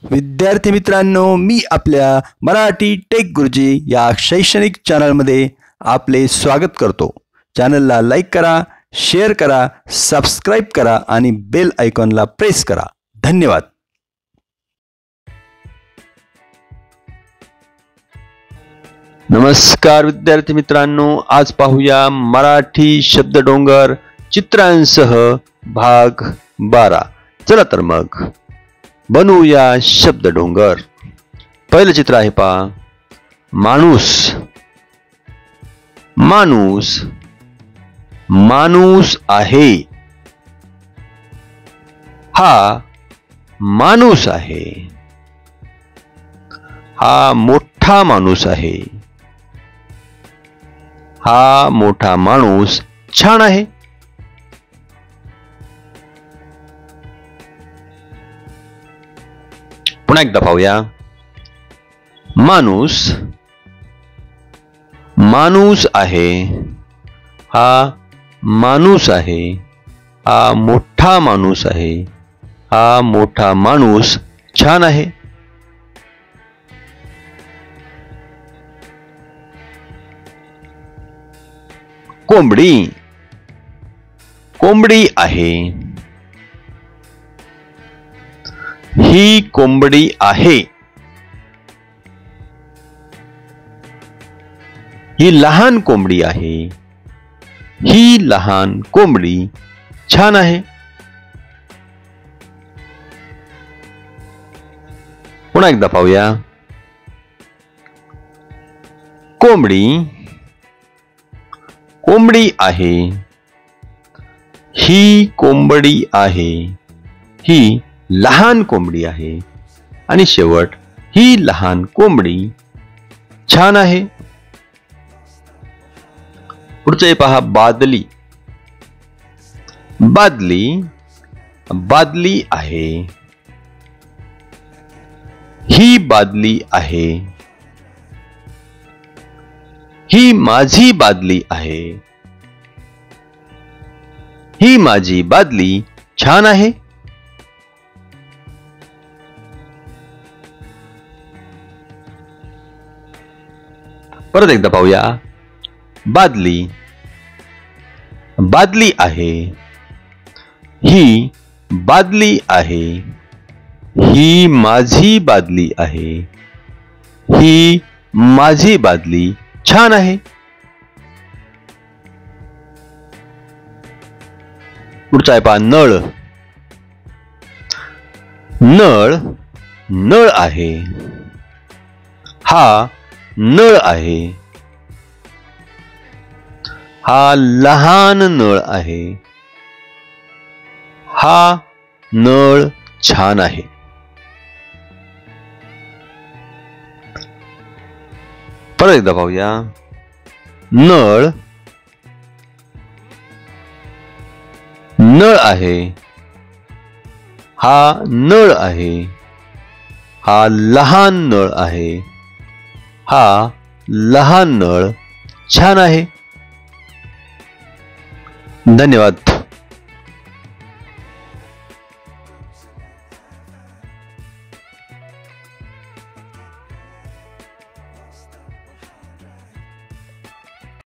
विद्यार्थी मित्रांनो, मी आपल्या मराठी टेक गुरुजी या शैक्षणिक चॅनलमध्ये आपले स्वागत करतो। चॅनलला लाईक करा, शेअर करा, सबस्क्राईब करा आणि बेल आयकॉनला प्रेस करा। धन्यवाद। नमस्कार विद्यार्थी मित्रांनो, आज पाहूया मराठी शब्दडोंगर चित्रांसह भाग 12। चला तर मग बनवूया शब्दडोंगर। पहिलं चित्र आहे पहा, माणूस। माणूस माणूस आहे, हा माणूस आहे। हा मोठा माणूस आहे, हा मोठा माणूस छान आहे। पुन्हा एकदा पाहूया, माणूस माणूस आहे, हा माणूस आहे। हा मोठा माणूस आहे, हा मोठा माणूस छान आहे। कोंबडी कोंबडी आहे, ही कोंबडी आहे। ही लहान कोंबडी आहे, ही लहान कोंबडी छान आहे। पुन्हा एकदा पाहूया, कोंबडी कोंबडी आहे, ही कोंबडी आहे। ही लहान कोंबडी आहे आणि शेवट ही लहान कोंबडी छान आहे। पुढचे पहा, बादली। बादली बादली आहे, ही बादली आहे। ही माझी बादली आहे, ही माझी बादली छान आहे। परत एकदा पाहूया, बादली बादली आहे, ही बादली आहे। ही माझी बादली आहे, ही माझी बादली छान आहे। पुढचा आहे पहा, नळ। नळ नळ आहे, हा नळ आहे। हा लहान नळ आहे, हा नळ छान आहे। परत एकदा पाहूया, नळ नळ आहे, हा नळ आहे। हा लहान नळ आहे, हा लहान नळ छान आहे। धन्यवाद।